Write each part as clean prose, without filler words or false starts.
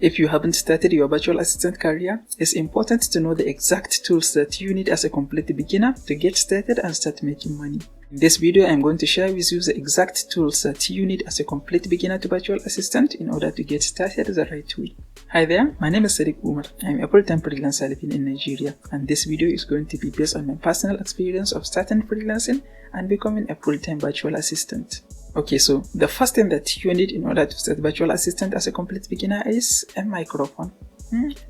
If you haven't started your virtual assistant career, it's important to know the exact tools that you need as a complete beginner to get started and start making money. In this video, I'm going to share with you the exact tools that you need as a complete beginner to virtual assistant in order to get started the right way. Hi there, my name is Sadiq Umar. I'm a full-time freelancer living in Nigeria, and this video is going to be based on my personal experience of starting freelancing and becoming a full-time virtual assistant. Okay, so the first thing that you need in order to start virtual assistant as a complete beginner is a microphone.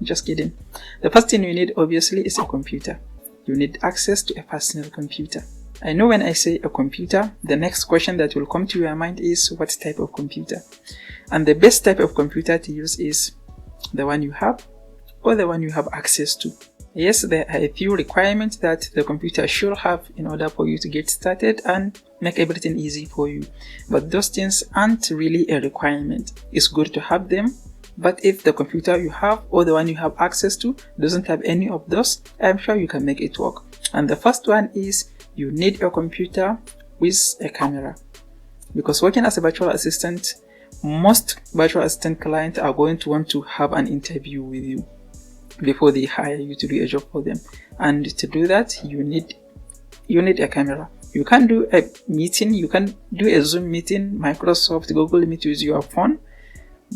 Just kidding. The first thing you need obviously is a computer. You need access to a personal computer. I know when I say a computer, the next question that will come to your mind is what type of computer? And the best type of computer to use is the one you have or the one you have access to. Yes, there are a few requirements that the computer should have in order for you to get started and make everything easy for you. But those things aren't really a requirement. It's good to have them, but if the computer you have or the one you have access to doesn't have any of those, I'm sure you can make it work. And the first one is you need a computer with a camera. Because working as a virtual assistant, most virtual assistant clients are going to want to have an interview with you before they hire you to do a job for them. And to do that, you need a camera. You can do a meeting, you can do a Zoom meeting, Microsoft, Google Meet with your phone,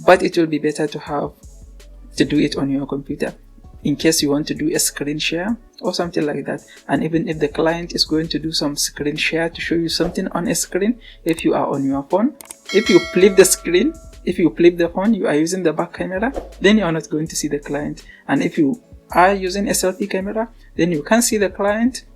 but it will be better to do it on your computer in case you want to do a screen share or something like that. And even if the client is going to do some screen share to show you something on a screen, if you are on your phone, if you flip the screen, if you flip the phone, you are using the back camera, then you are not going to see the client. And if you are using a selfie camera, then you can see the client.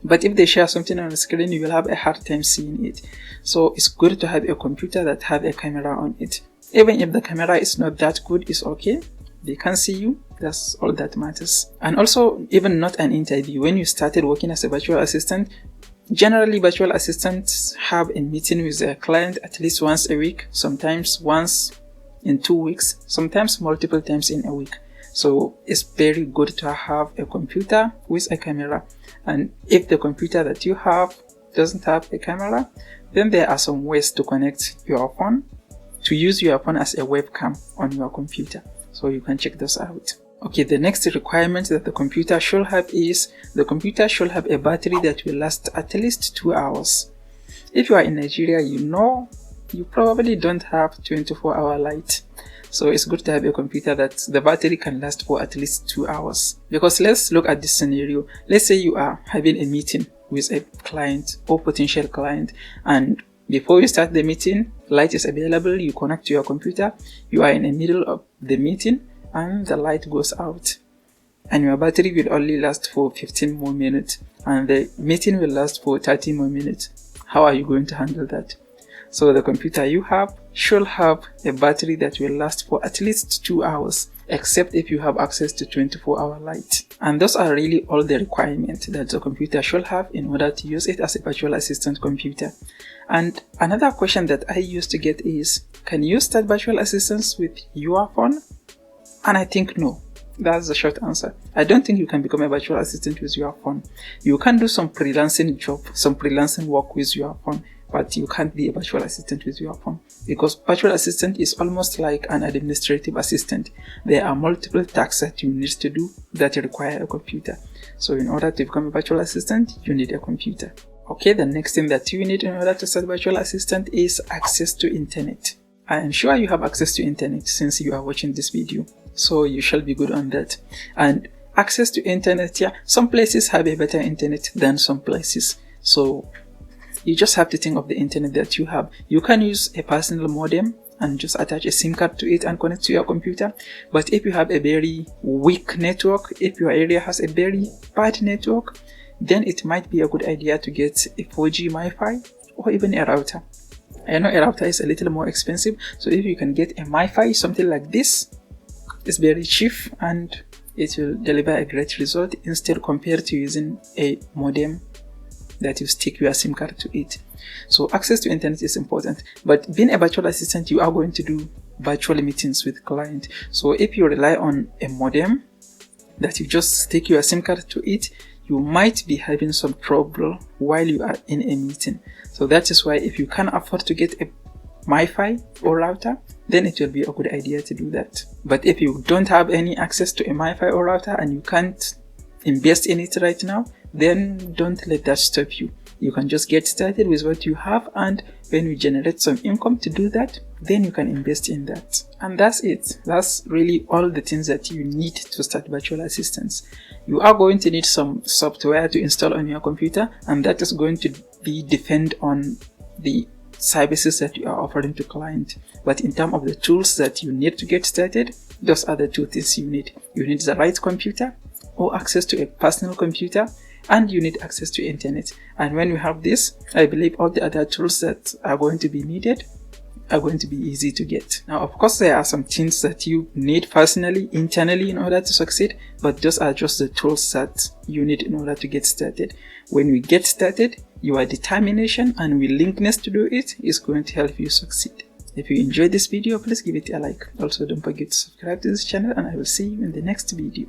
But if they share something on the screen, you will have a hard time seeing it. So it's good to have a computer that have a camera on it. Even if the camera is not that good, it's okay. They can see you. That's all that matters. And also, even not an interview. When you started working as a virtual assistant, generally, virtual assistants have a meeting with their client at least once a week, sometimes once in 2 weeks, sometimes multiple times in a week. So it's very good to have a computer with a camera. And if the computer that you have doesn't have a camera, then there are some ways to connect your phone, to use your phone as a webcam on your computer. So you can check those out. Okay, the next requirement that the computer should have is the computer should have a battery that will last at least 2 hours. If you are in Nigeria, you probably don't have 24-hour light. So it's good to have a computer that the battery can last for at least 2 hours. Because let's look at this scenario. Let's say you are having a meeting with a client or potential client, and before you start the meeting, light is available, you connect to your computer, you are in the middle of the meeting, and the light goes out. And your battery will only last for 15 more minutes, and the meeting will last for 30 more minutes. How are you going to handle that? So the computer you have should have a battery that will last for at least 2 hours, except if you have access to 24-hour light. And those are really all the requirements that the computer should have in order to use it as a virtual assistant computer. And another question that I used to get is, can you start virtual assistants with your phone? And I think no. That's the short answer. I don't think you can become a virtual assistant with your phone. You can do some freelancing job, some freelancing work with your phone, but you can't be a virtual assistant with your phone, because virtual assistant is almost like an administrative assistant. There are multiple tasks that you need to do that require a computer. So in order to become a virtual assistant, you need a computer. Okay, the next thing that you need in order to start virtual assistant is access to internet. I am sure you have access to internet since you are watching this video, so you shall be good on that. And access to internet, some places have a better internet than some places. So you just have to think of the internet that you have. You can use a personal modem and just attach a SIM card to it and connect to your computer. But if you have a very weak network, if your area has a very bad network, then it might be a good idea to get a 4G Wi-Fi or even a router. I know a router is a little more expensive, so if you can get a Wi-Fi, something like this, it's very cheap and it will deliver a great result instead compared to using a modem that you stick your SIM card to it. So access to internet is important, but being a virtual assistant, you are going to do virtual meetings with client. So if you rely on a modem that you just stick your SIM card to it, you might be having some trouble while you are in a meeting. So that is why if you can afford to get a Wi-Fi or router, then it will be a good idea to do that. But if you don't have any access to a MiFi or router and you can't invest in it right now, then don't let that stop you. You can just get started with what you have, and when you generate some income to do that, then you can invest in that. And that's it. That's really all the things that you need to start virtual assistants. You are going to need some software to install on your computer, and that is going to be depend on the services that you are offering to client. But in terms of the tools that you need to get started, those are the two things you need. You need the right computer or access to a personal computer, and you need access to internet. And when you have this, I believe all the other tools that are going to be needed are going to be easy to get. Now, of course, there are some things that you need personally, internally, in order to succeed, but those are just the tools that you need in order to get started. When we get started, your determination and willingness to do it is going to help you succeed. If you enjoyed this video, please give it a like. Also, don't forget to subscribe to this channel, and I will see you in the next video.